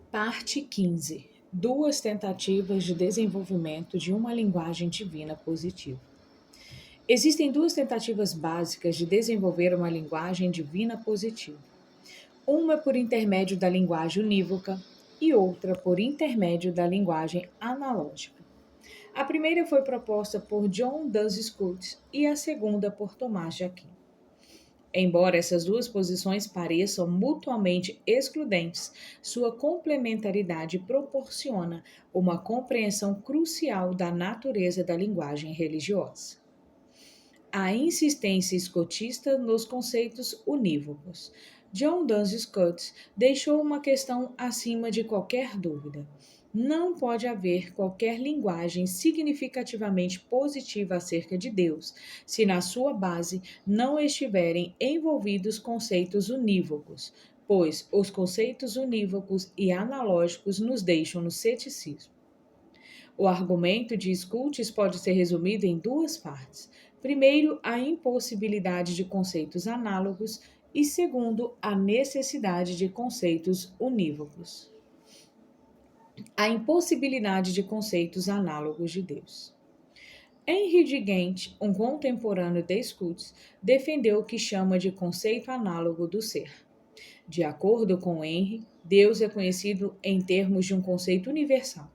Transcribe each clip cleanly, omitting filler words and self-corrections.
Parte 15. Duas tentativas de desenvolvimento de uma linguagem divina positiva. Existem duas tentativas básicas de desenvolver uma linguagem divina positiva. Uma por intermédio da linguagem unívoca e outra por intermédio da linguagem analógica. A primeira foi proposta por John Duns Scotus e a segunda por Tomás de Aquino. Embora essas duas posições pareçam mutuamente excludentes, sua complementaridade proporciona uma compreensão crucial da natureza da linguagem religiosa. A insistência escotista nos conceitos unívocos. John Duns Scott deixou uma questão acima de qualquer dúvida. Não pode haver qualquer linguagem significativamente positiva acerca de Deus, se na sua base não estiverem envolvidos conceitos unívocos, pois os conceitos unívocos e analógicos nos deixam no ceticismo. O argumento de Schultes pode ser resumido em duas partes. Primeiro, a impossibilidade de conceitos análogos e segundo, a necessidade de conceitos unívocos. A impossibilidade de conceitos análogos de Deus. Henry de Ghent, um contemporâneo de Schultes, defendeu o que chama de conceito análogo do ser. De acordo com Henry, Deus é conhecido em termos de um conceito universal,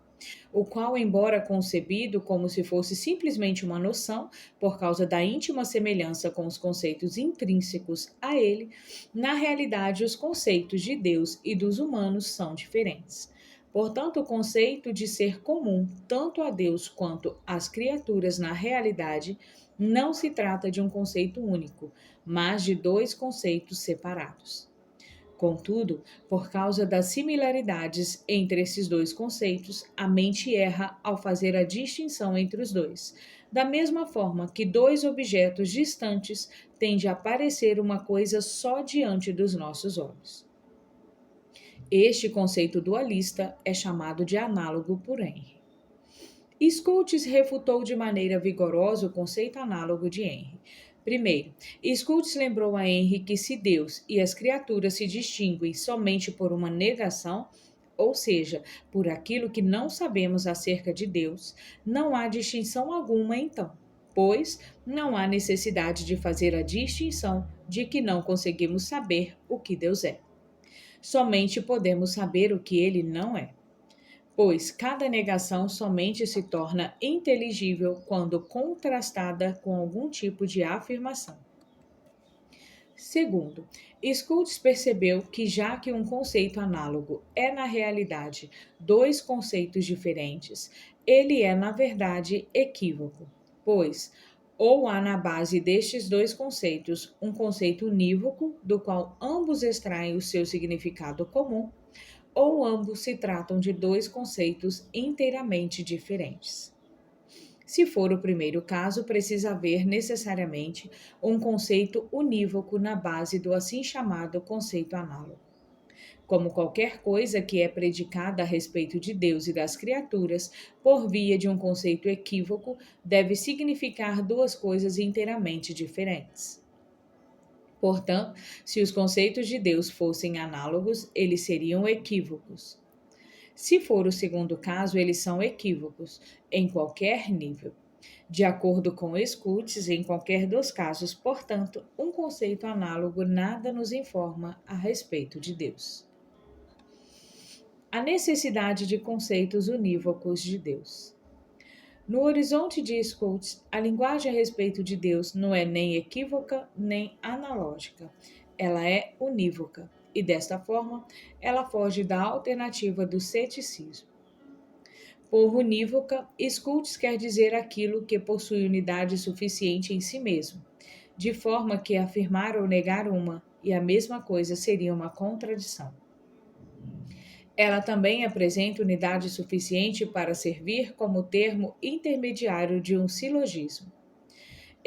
o qual, embora concebido como se fosse simplesmente uma noção, por causa da íntima semelhança com os conceitos intrínsecos a ele, na realidade os conceitos de Deus e dos humanos são diferentes. Portanto, o conceito de ser comum tanto a Deus quanto às criaturas na realidade não se trata de um conceito único, mas de dois conceitos separados. Contudo, por causa das similaridades entre esses dois conceitos, a mente erra ao fazer a distinção entre os dois, da mesma forma que dois objetos distantes tende a parecer uma coisa só diante dos nossos olhos. Este conceito dualista é chamado de análogo por Henry. Schultes refutou de maneira vigorosa o conceito análogo de Henry. Primeiro, Schultes lembrou a Henry que se Deus e as criaturas se distinguem somente por uma negação, ou seja, por aquilo que não sabemos acerca de Deus, não há distinção alguma então, pois não há necessidade de fazer a distinção de que não conseguimos saber o que Deus é. Somente podemos saber o que ele não é, pois cada negação somente se torna inteligível quando contrastada com algum tipo de afirmação. Segundo, Schultes percebeu que, já que um conceito análogo é, na realidade, dois conceitos diferentes, ele é, na verdade, equívoco, pois ou há na base destes dois conceitos um conceito unívoco, do qual ambos extraem o seu significado comum, ou ambos se tratam de dois conceitos inteiramente diferentes. Se for o primeiro caso, precisa haver necessariamente um conceito unívoco na base do assim chamado conceito análogo. Como qualquer coisa que é predicada a respeito de Deus e das criaturas por via de um conceito equívoco, deve significar duas coisas inteiramente diferentes. Portanto, se os conceitos de Deus fossem análogos, eles seriam equívocos. Se for o segundo caso, eles são equívocos, em qualquer nível. De acordo com Schultes, em qualquer dos casos, portanto, um conceito análogo nada nos informa a respeito de Deus. A necessidade de conceitos unívocos de Deus. No horizonte de Schultes, a linguagem a respeito de Deus não é nem equívoca nem analógica. Ela é unívoca e, desta forma, ela foge da alternativa do ceticismo. Por unívoca, Schultes quer dizer aquilo que possui unidade suficiente em si mesmo, de forma que afirmar ou negar uma e a mesma coisa seria uma contradição. Ela também apresenta unidade suficiente para servir como termo intermediário de um silogismo.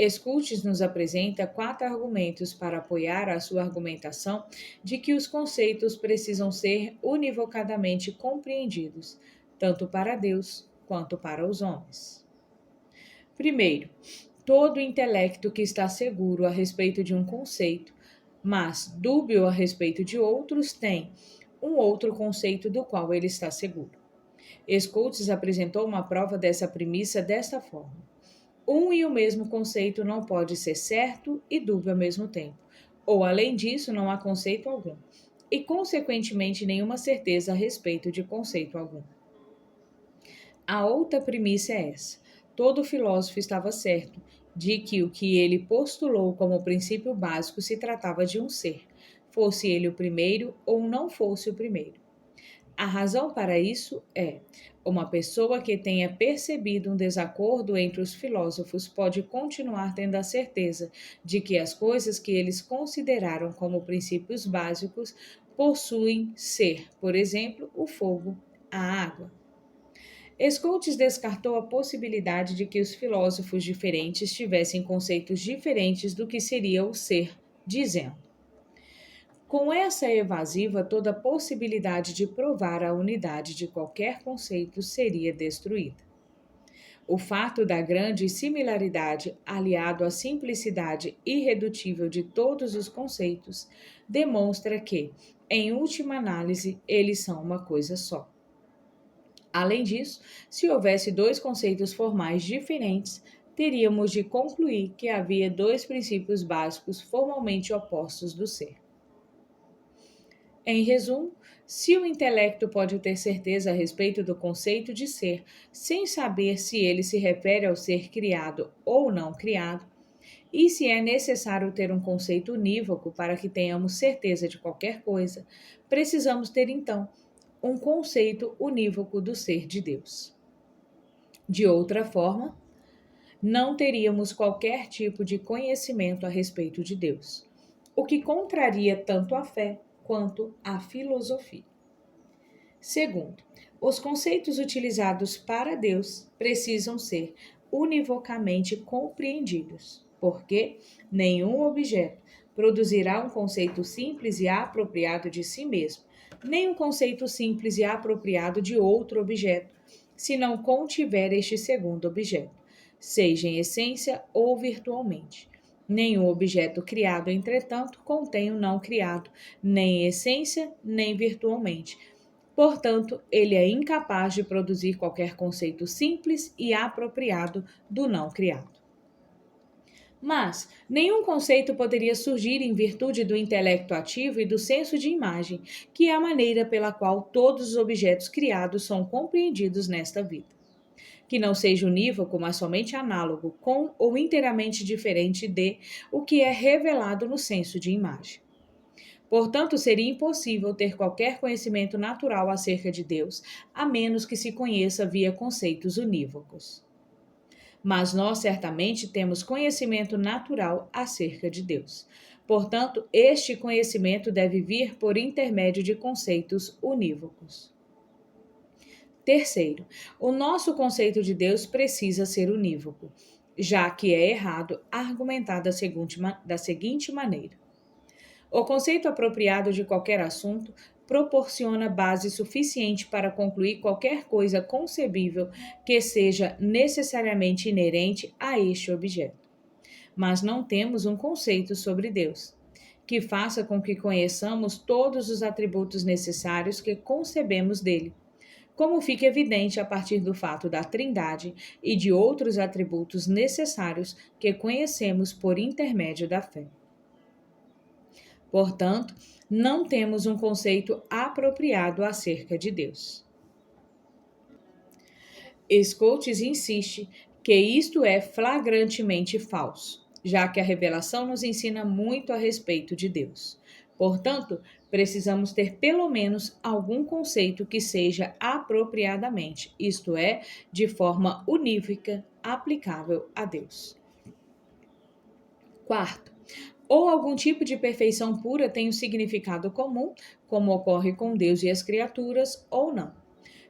Schultes nos apresenta 4 argumentos para apoiar a sua argumentação de que os conceitos precisam ser univocadamente compreendidos, tanto para Deus quanto para os homens. Primeiro, todo intelecto que está seguro a respeito de um conceito, mas dúbio a respeito de outros, tem um outro conceito do qual ele está seguro. Schultz apresentou uma prova dessa premissa desta forma: um e o mesmo conceito não pode ser certo e dúbio ao mesmo tempo, ou além disso, não há conceito algum, e consequentemente nenhuma certeza a respeito de conceito algum. A outra premissa é essa: todo filósofo estava certo de que o que ele postulou como princípio básico se tratava de um ser, fosse ele o primeiro ou não fosse o primeiro. A razão para isso é: uma pessoa que tenha percebido um desacordo entre os filósofos pode continuar tendo a certeza de que as coisas que eles consideraram como princípios básicos possuem ser, por exemplo, o fogo, a água. Schultz descartou a possibilidade de que os filósofos diferentes tivessem conceitos diferentes do que seria o ser, dizendo: com essa evasiva, toda possibilidade de provar a unidade de qualquer conceito seria destruída. O fato da grande similaridade, aliado à simplicidade irredutível de todos os conceitos, demonstra que, em última análise, eles são uma coisa só. Além disso, se houvesse dois conceitos formais diferentes, teríamos de concluir que havia dois princípios básicos formalmente opostos do ser. Em resumo, se o intelecto pode ter certeza a respeito do conceito de ser, sem saber se ele se refere ao ser criado ou não criado, e se é necessário ter um conceito unívoco para que tenhamos certeza de qualquer coisa, precisamos ter então um conceito unívoco do ser de Deus. De outra forma, não teríamos qualquer tipo de conhecimento a respeito de Deus, o que contraria tanto a fé quanto a filosofia. Segundo, os conceitos utilizados para Deus precisam ser univocamente compreendidos, porque nenhum objeto produzirá um conceito simples e apropriado de si mesmo, nem um conceito simples e apropriado de outro objeto, se não contiver este segundo objeto, seja em essência ou virtualmente. Nenhum objeto criado, entretanto, contém o não criado, nem em essência, nem virtualmente. Portanto, ele é incapaz de produzir qualquer conceito simples e apropriado do não criado. Mas nenhum conceito poderia surgir em virtude do intelecto ativo e do senso de imagem, que é a maneira pela qual todos os objetos criados são compreendidos nesta vida, que não seja unívoco, mas somente análogo com ou inteiramente diferente de o que é revelado no senso de imagem. Portanto, seria impossível ter qualquer conhecimento natural acerca de Deus, a menos que se conheça via conceitos unívocos. Mas nós certamente temos conhecimento natural acerca de Deus. Portanto, este conhecimento deve vir por intermédio de conceitos unívocos. Terceiro, o nosso conceito de Deus precisa ser unívoco, já que é errado argumentar da seguinte maneira: o conceito apropriado de qualquer assunto proporciona base suficiente para concluir qualquer coisa concebível que seja necessariamente inerente a este objeto. Mas não temos um conceito sobre Deus, que faça com que conheçamos todos os atributos necessários que concebemos dele, como fica evidente a partir do fato da Trindade e de outros atributos necessários que conhecemos por intermédio da fé. Portanto, não temos um conceito apropriado acerca de Deus. Schultz insiste que isto é flagrantemente falso, já que a revelação nos ensina muito a respeito de Deus. Portanto, precisamos ter pelo menos algum conceito que seja apropriadamente, isto é, de forma unívoca, aplicável a Deus. Quarto, ou algum tipo de perfeição pura tem um significado comum, como ocorre com Deus e as criaturas, ou não.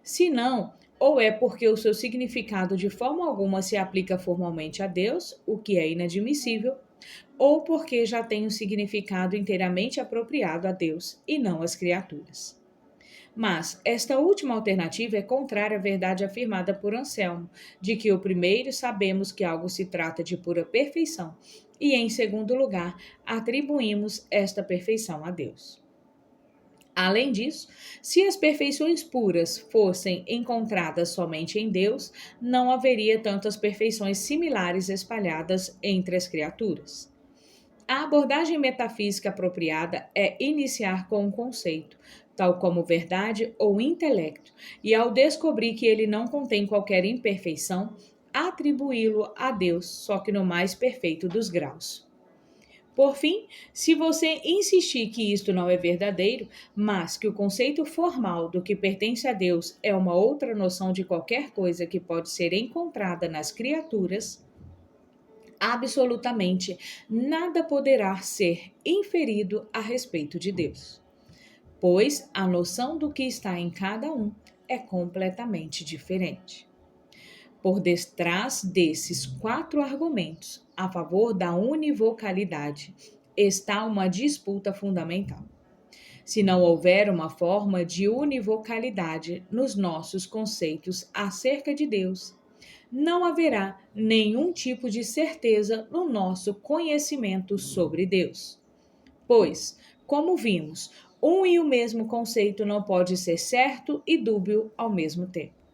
Se não, ou é porque o seu significado de forma alguma se aplica formalmente a Deus, o que é inadmissível, ou porque já tem um significado inteiramente apropriado a Deus e não às criaturas. Mas esta última alternativa é contrária à verdade afirmada por Anselmo, de que, o primeiro, sabemos que algo se trata de pura perfeição, e, em segundo lugar, atribuímos esta perfeição a Deus. Além disso, se as perfeições puras fossem encontradas somente em Deus, não haveria tantas perfeições similares espalhadas entre as criaturas. A abordagem metafísica apropriada é iniciar com um conceito, tal como verdade ou intelecto, e ao descobrir que ele não contém qualquer imperfeição, atribuí-lo a Deus, só que no mais perfeito dos graus. Por fim, se você insistir que isto não é verdadeiro, mas que o conceito formal do que pertence a Deus é uma outra noção de qualquer coisa que pode ser encontrada nas criaturas, absolutamente nada poderá ser inferido a respeito de Deus, pois a noção do que está em cada um é completamente diferente. Por detrás desses quatro argumentos a favor da univocalidade está uma disputa fundamental. Se não houver uma forma de univocalidade nos nossos conceitos acerca de Deus, não haverá nenhum tipo de certeza no nosso conhecimento sobre Deus. Pois, como vimos, um e o mesmo conceito não pode ser certo e dúbio ao mesmo tempo.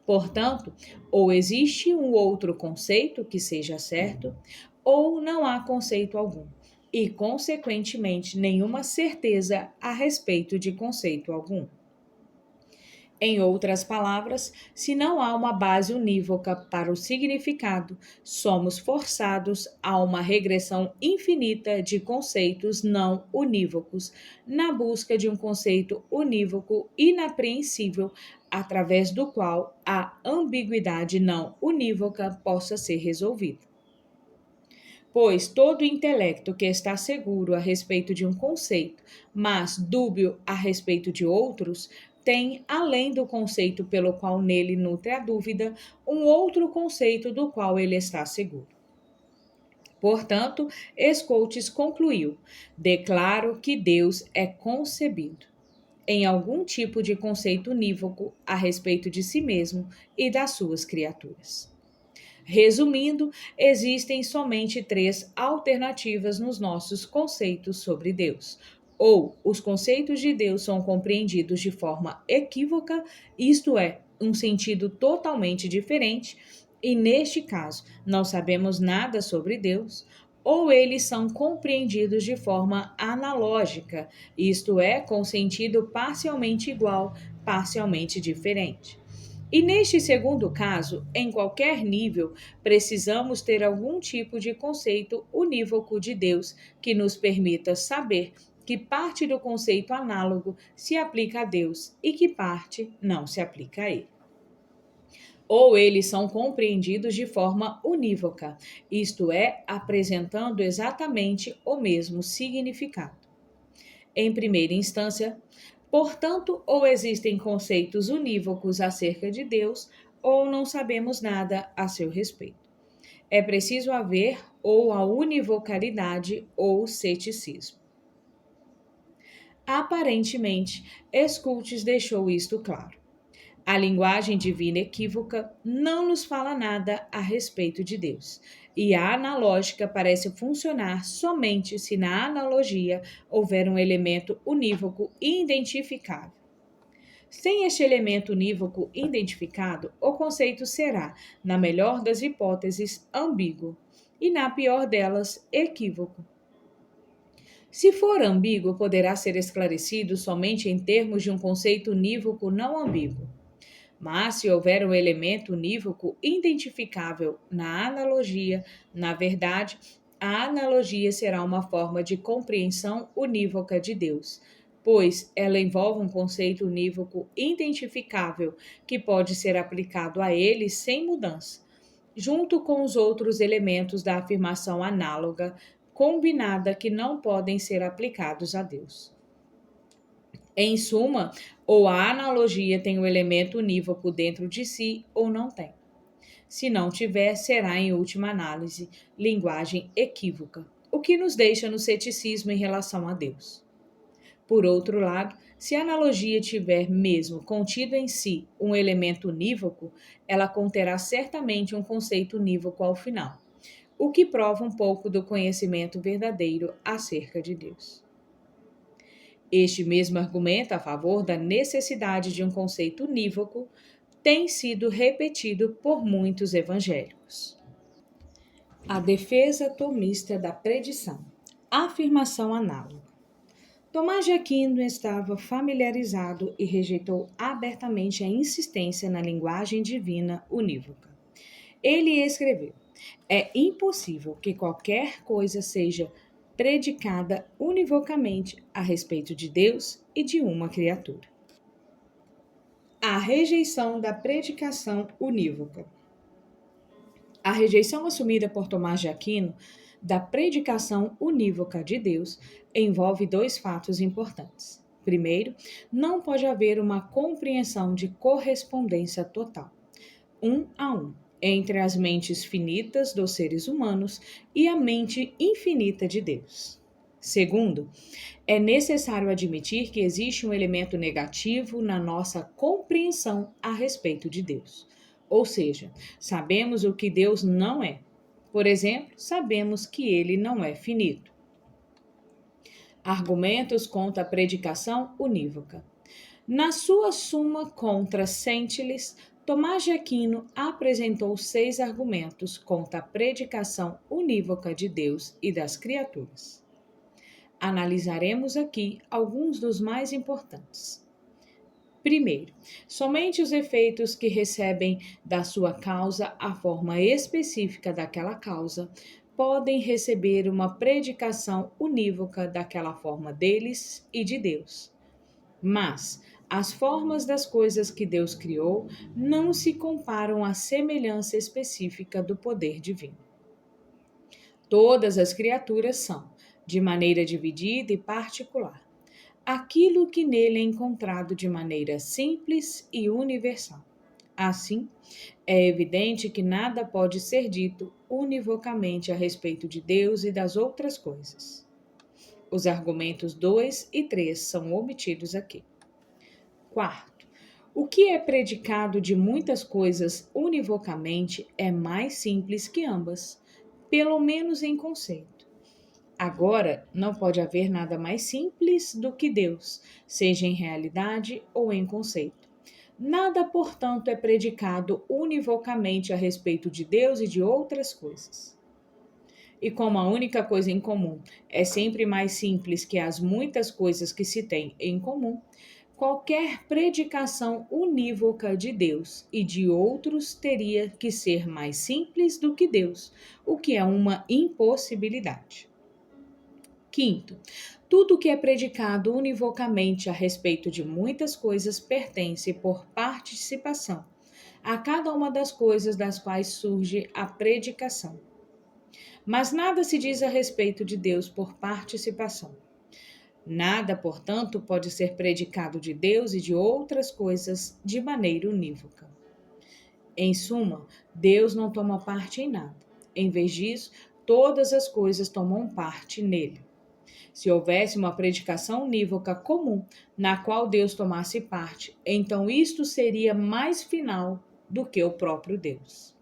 Portanto, ou existe um outro conceito que seja certo, ou não há conceito algum, e, consequentemente, nenhuma certeza a respeito de conceito algum. Em outras palavras, se não há uma base unívoca para o significado, somos forçados a uma regressão infinita de conceitos não unívocos, na busca de um conceito unívoco inapreensível, através do qual a ambiguidade não unívoca possa ser resolvida. Pois todo intelecto que está seguro a respeito de um conceito, mas dúbio a respeito de outros, tem, além do conceito pelo qual nele nutre a dúvida, um outro conceito do qual ele está seguro. Portanto, Scotus concluiu: declaro que Deus é concebido em algum tipo de conceito unívoco a respeito de si mesmo e das suas criaturas. Resumindo, existem somente três alternativas nos nossos conceitos sobre Deus. Ou os conceitos de Deus são compreendidos de forma equívoca, isto é, um sentido totalmente diferente, e neste caso não sabemos nada sobre Deus, ou eles são compreendidos de forma analógica, isto é, com sentido parcialmente igual, parcialmente diferente. E neste segundo caso, em qualquer nível, precisamos ter algum tipo de conceito unívoco de Deus que nos permita saber que parte do conceito análogo se aplica a Deus e que parte não se aplica a ele. Ou eles são compreendidos de forma unívoca, isto é, apresentando exatamente o mesmo significado. Em primeira instância, portanto, ou existem conceitos unívocos acerca de Deus, ou não sabemos nada a seu respeito. É preciso haver ou a univocalidade ou ceticismo. Aparentemente, Scotus deixou isto claro. A linguagem divina equívoca não nos fala nada a respeito de Deus, e a analógica parece funcionar somente se na analogia houver um elemento unívoco identificável. Sem este elemento unívoco identificado, o conceito será, na melhor das hipóteses, ambíguo, e na pior delas, equívoco. Se for ambíguo, poderá ser esclarecido somente em termos de um conceito unívoco não ambíguo. Mas, se houver um elemento unívoco identificável na analogia, na verdade, a analogia será uma forma de compreensão unívoca de Deus, pois ela envolve um conceito unívoco identificável que pode ser aplicado a ele sem mudança, junto com os outros elementos da afirmação análoga combinada que não podem ser aplicados a Deus. Em suma, ou a analogia tem um elemento unívoco dentro de si ou não tem. Se não tiver, será, em última análise, linguagem equívoca, o que nos deixa no ceticismo em relação a Deus. Por outro lado, se a analogia tiver mesmo contido em si um elemento unívoco, ela conterá certamente um conceito unívoco ao final, o que prova um pouco do conhecimento verdadeiro acerca de Deus. Este mesmo argumento a favor da necessidade de um conceito unívoco tem sido repetido por muitos evangélicos. A defesa tomista da predição. Afirmação análoga. Tomás de Aquino estava familiarizado e rejeitou abertamente a insistência na linguagem divina unívoca. Ele escreveu: é impossível que qualquer coisa seja predicada univocamente a respeito de Deus e de uma criatura. A rejeição da predicação unívoca. A rejeição assumida por Tomás de Aquino da predicação unívoca de Deus envolve dois fatos importantes. Primeiro, não pode haver uma compreensão de correspondência total, um a um, entre as mentes finitas dos seres humanos e a mente infinita de Deus. Segundo, é necessário admitir que existe um elemento negativo na nossa compreensão a respeito de Deus. Ou seja, sabemos o que Deus não é. Por exemplo, sabemos que ele não é finito. Argumentos contra a predicação unívoca. Na sua Suma contra Sentilis, Tomás de Aquino apresentou 6 argumentos contra a predicação unívoca de Deus e das criaturas. Analisaremos aqui alguns dos mais importantes. Primeiro, somente os efeitos que recebem da sua causa a forma específica daquela causa podem receber uma predicação unívoca daquela forma deles e de Deus. Mas as formas das coisas que Deus criou não se comparam à semelhança específica do poder divino. Todas as criaturas são, de maneira dividida e particular, aquilo que nele é encontrado de maneira simples e universal. Assim, é evidente que nada pode ser dito univocamente a respeito de Deus e das outras coisas. Os argumentos 2 e 3 são omitidos aqui. Quarto, o que é predicado de muitas coisas univocamente é mais simples que ambas, pelo menos em conceito. Agora, não pode haver nada mais simples do que Deus, seja em realidade ou em conceito. Nada, portanto, é predicado univocamente a respeito de Deus e de outras coisas. E como a única coisa em comum é sempre mais simples que as muitas coisas que se têm em comum, qualquer predicação unívoca de Deus e de outros teria que ser mais simples do que Deus, o que é uma impossibilidade. Quinto, tudo que é predicado univocamente a respeito de muitas coisas pertence por participação a cada uma das coisas das quais surge a predicação. Mas nada se diz a respeito de Deus por participação. Nada, portanto, pode ser predicado de Deus e de outras coisas de maneira unívoca. Em suma, Deus não toma parte em nada. Em vez disso, todas as coisas tomam parte nele. Se houvesse uma predicação unívoca comum, na qual Deus tomasse parte, então isto seria mais final do que o próprio Deus.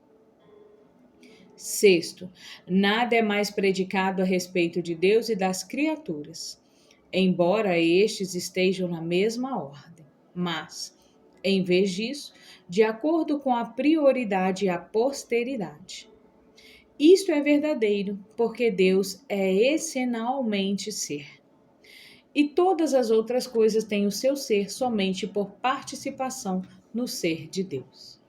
Sexto, nada é mais predicado a respeito de Deus e das criaturas, embora estes estejam na mesma ordem, mas, em vez disso, de acordo com a prioridade e a posteridade. Isto é verdadeiro, porque Deus é essencialmente ser. E todas as outras coisas têm o seu ser somente por participação no ser de Deus.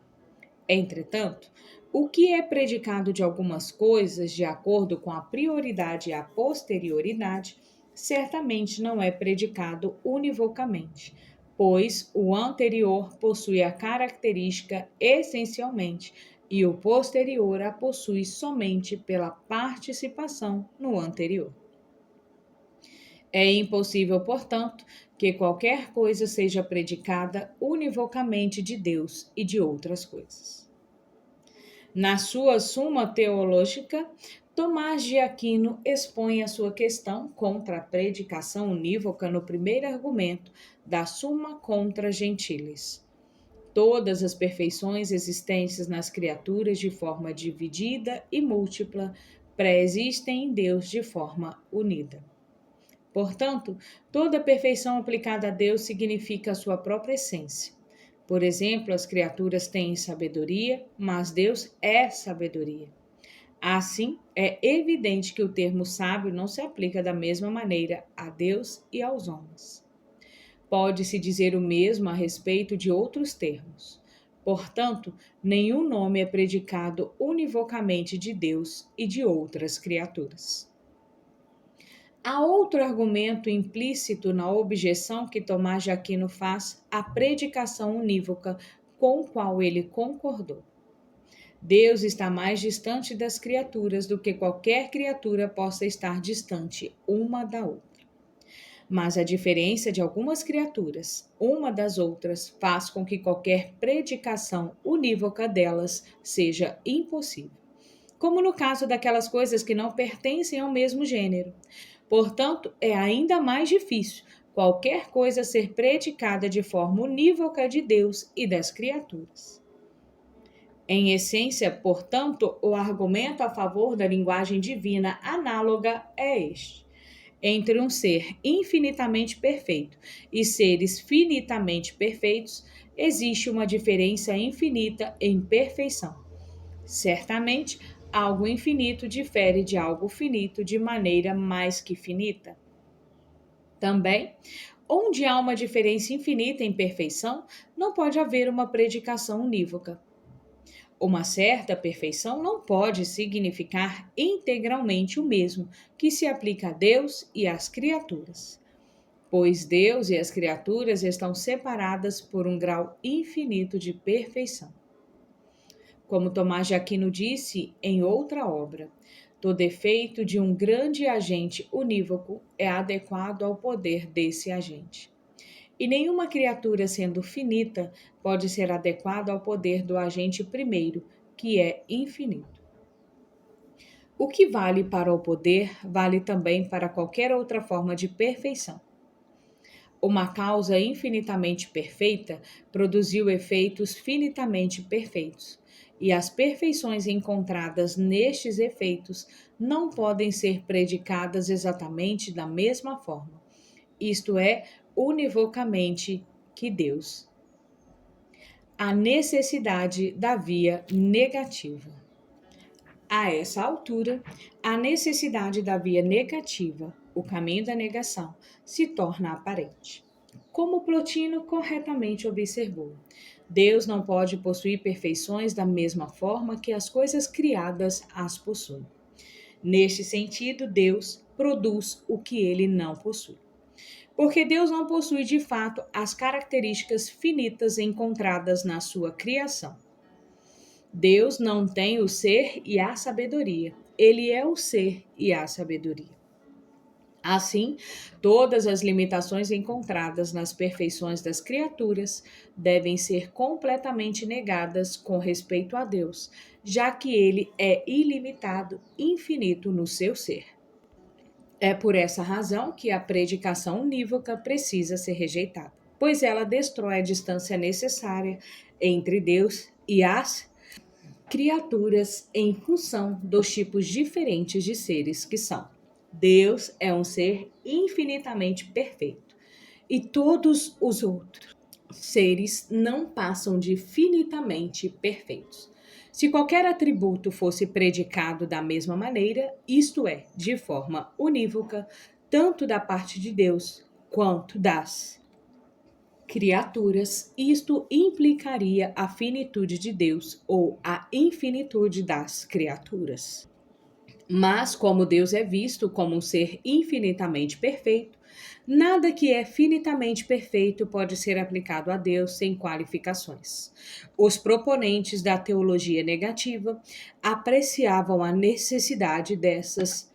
Entretanto, o que é predicado de algumas coisas, de acordo com a prioridade e a posterioridade, certamente não é predicado univocamente, pois o anterior possui a característica essencialmente e o posterior a possui somente pela participação no anterior. É impossível, portanto, que qualquer coisa seja predicada univocamente de Deus e de outras coisas. Na sua Suma Teológica, Tomás de Aquino expõe a sua questão contra a predicação unívoca no primeiro argumento da Suma contra Gentiles. Todas as perfeições existentes nas criaturas de forma dividida e múltipla pré-existem em Deus de forma unida. Portanto, toda perfeição aplicada a Deus significa a sua própria essência. Por exemplo, as criaturas têm sabedoria, mas Deus é sabedoria. Assim, é evidente que o termo sábio não se aplica da mesma maneira a Deus e aos homens. Pode-se dizer o mesmo a respeito de outros termos. Portanto, nenhum nome é predicado univocamente de Deus e de outras criaturas. Há outro argumento implícito na objeção que Tomás de Aquino faz à predicação unívoca com o qual ele concordou. Deus está mais distante das criaturas do que qualquer criatura possa estar distante uma da outra. Mas a diferença de algumas criaturas, uma das outras, faz com que qualquer predicação unívoca delas seja impossível. Como no caso daquelas coisas que não pertencem ao mesmo gênero. Portanto, é ainda mais difícil qualquer coisa ser predicada de forma unívoca de Deus e das criaturas. Em essência, portanto, o argumento a favor da linguagem divina análoga é este. Entre um ser infinitamente perfeito e seres finitamente perfeitos, existe uma diferença infinita em perfeição. Certamente, algo infinito difere de algo finito de maneira mais que finita. Também, onde há uma diferença infinita em perfeição, não pode haver uma predicação unívoca. Uma certa perfeição não pode significar integralmente o mesmo que se aplica a Deus e às criaturas, pois Deus e as criaturas estão separadas por um grau infinito de perfeição. Como Tomás de Aquino disse em outra obra, todo efeito de um grande agente unívoco é adequado ao poder desse agente. E nenhuma criatura, sendo finita, pode ser adequada ao poder do agente primeiro, que é infinito. O que vale para o poder, vale também para qualquer outra forma de perfeição. Uma causa infinitamente perfeita produziu efeitos finitamente perfeitos, e as perfeições encontradas nestes efeitos não podem ser predicadas exatamente da mesma forma, isto é, univocamente que Deus. A necessidade da via negativa. A essa altura, a necessidade da via negativa, o caminho da negação, se torna aparente. Como Plotino corretamente observou, Deus não pode possuir perfeições da mesma forma que as coisas criadas as possuem. Neste sentido, Deus produz o que ele não possui. Porque Deus não possui de fato as características finitas encontradas na sua criação. Deus não tem o ser e a sabedoria. Ele é o ser e a sabedoria. Assim, todas as limitações encontradas nas perfeições das criaturas devem ser completamente negadas com respeito a Deus, já que ele é ilimitado, infinito no seu ser. É por essa razão que a predicação unívoca precisa ser rejeitada, pois ela destrói a distância necessária entre Deus e as criaturas em função dos tipos diferentes de seres que são. Deus é um ser infinitamente perfeito e todos os outros seres não passam de finitamente perfeitos. Se qualquer atributo fosse predicado da mesma maneira, isto é, de forma unívoca, tanto da parte de Deus quanto das criaturas, isto implicaria a finitude de Deus ou a infinitude das criaturas. Mas, como Deus é visto como um ser infinitamente perfeito, nada que é finitamente perfeito pode ser aplicado a Deus sem qualificações. Os proponentes da teologia negativa apreciavam a necessidade dessas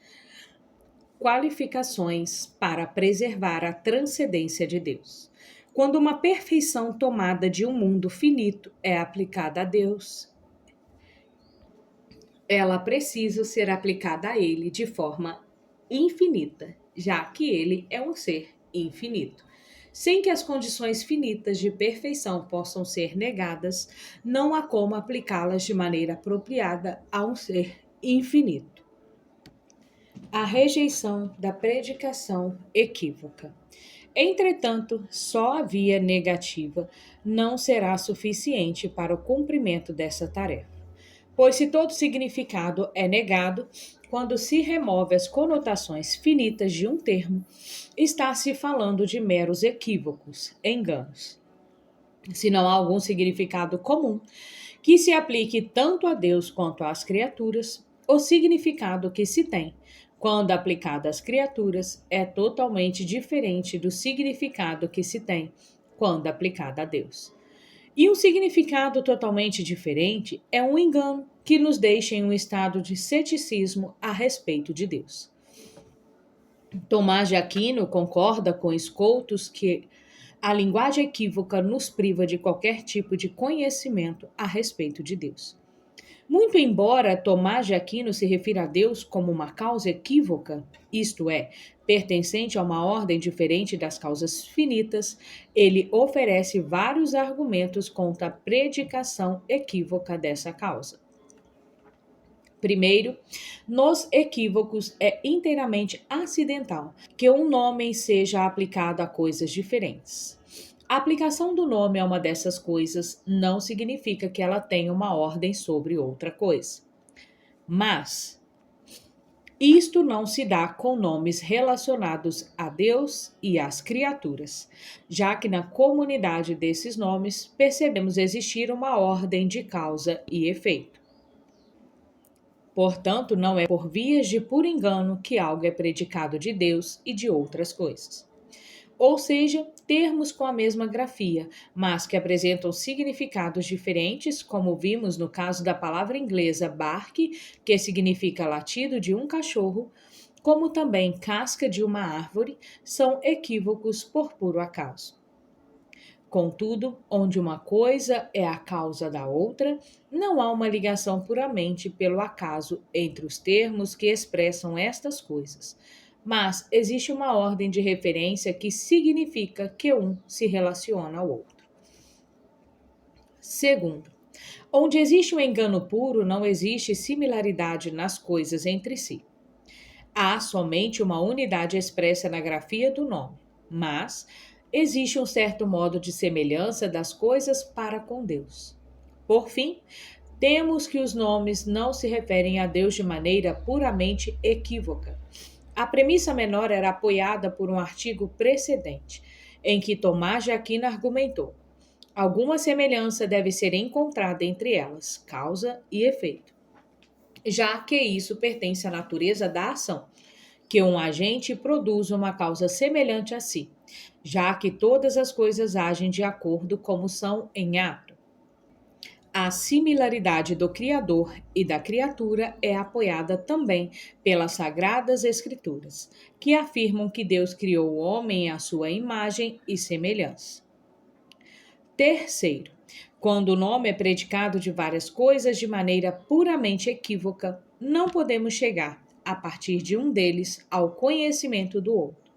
qualificações para preservar a transcendência de Deus. Quando uma perfeição tomada de um mundo finito é aplicada a Deus, ela precisa ser aplicada a ele de forma infinita, já que ele é um ser infinito. Sem que as condições finitas de perfeição possam ser negadas, não há como aplicá-las de maneira apropriada a um ser infinito. A rejeição da predicação equívoca. Entretanto, só a via negativa não será suficiente para o cumprimento dessa tarefa, pois se todo significado é negado, quando se remove as conotações finitas de um termo, está se falando de meros equívocos, enganos. Se não há algum significado comum que se aplique tanto a Deus quanto às criaturas, o significado que se tem, quando aplicado às criaturas, é totalmente diferente do significado que se tem quando aplicado a Deus. E um significado totalmente diferente é um engano que nos deixa em um estado de ceticismo a respeito de Deus. Tomás de Aquino concorda com Scotus que a linguagem equívoca nos priva de qualquer tipo de conhecimento a respeito de Deus. Muito embora Tomás de Aquino se refira a Deus como uma causa equívoca, isto é, pertencente a uma ordem diferente das causas finitas, ele oferece vários argumentos contra a predicação equívoca dessa causa. Primeiro, nos equívocos é inteiramente acidental que um nome seja aplicado a coisas diferentes. A aplicação do nome a uma dessas coisas não significa que ela tenha uma ordem sobre outra coisa. Mas isto não se dá com nomes relacionados a Deus e às criaturas, já que na comunidade desses nomes percebemos existir uma ordem de causa e efeito. Portanto, não é por vias de puro engano que algo é predicado de Deus e de outras coisas. Ou seja, termos com a mesma grafia, mas que apresentam significados diferentes, como vimos no caso da palavra inglesa bark, que significa latido de um cachorro, como também casca de uma árvore, são equívocos por puro acaso. Contudo, onde uma coisa é a causa da outra, não há uma ligação puramente pelo acaso entre os termos que expressam estas coisas, mas existe uma ordem de referência que significa que um se relaciona ao outro. Segundo, onde existe um engano puro, não existe similaridade nas coisas entre si. Há somente uma unidade expressa na grafia do nome, mas existe um certo modo de semelhança das coisas para com Deus. Por fim, temos que os nomes não se referem a Deus de maneira puramente equívoca. A premissa menor era apoiada por um artigo precedente, em que Tomás de Aquino argumentou: alguma semelhança deve ser encontrada entre elas, causa e efeito, já que isso pertence à natureza da ação, que um agente produz uma causa semelhante a si, já que todas as coisas agem de acordo como são em ato. A similaridade do Criador e da criatura é apoiada também pelas Sagradas Escrituras, que afirmam que Deus criou o homem à sua imagem e semelhança. Terceiro, quando o nome é predicado de várias coisas de maneira puramente equívoca, não podemos chegar, a partir de um deles, ao conhecimento do outro.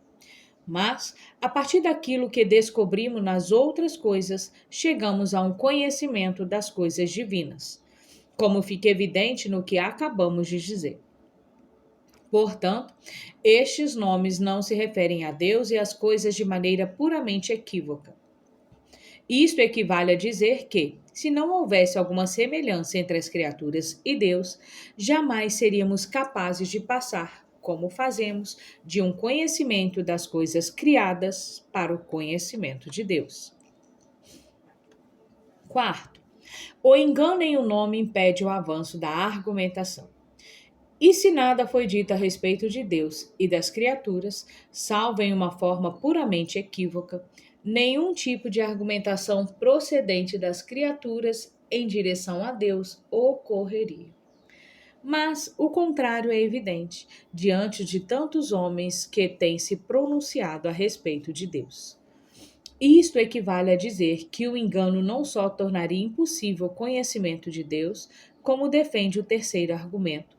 Mas, a partir daquilo que descobrimos nas outras coisas, chegamos a um conhecimento das coisas divinas, como fica evidente no que acabamos de dizer. Portanto, estes nomes não se referem a Deus e às coisas de maneira puramente equívoca. Isto equivale a dizer que, se não houvesse alguma semelhança entre as criaturas e Deus, jamais seríamos capazes de passar, como fazemos, de um conhecimento das coisas criadas para o conhecimento de Deus. Quarto, o engano em um nome impede o avanço da argumentação. E se nada foi dito a respeito de Deus e das criaturas, salvo em uma forma puramente equívoca, nenhum tipo de argumentação procedente das criaturas em direção a Deus ocorreria. Mas o contrário é evidente, diante de tantos homens que têm se pronunciado a respeito de Deus. Isto equivale a dizer que o engano não só tornaria impossível o conhecimento de Deus, como defende o terceiro argumento,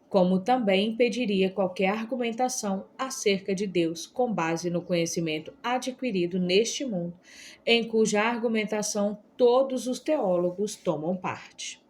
como também impediria qualquer argumentação acerca de Deus com base no conhecimento adquirido neste mundo, em cuja argumentação todos os teólogos tomam parte.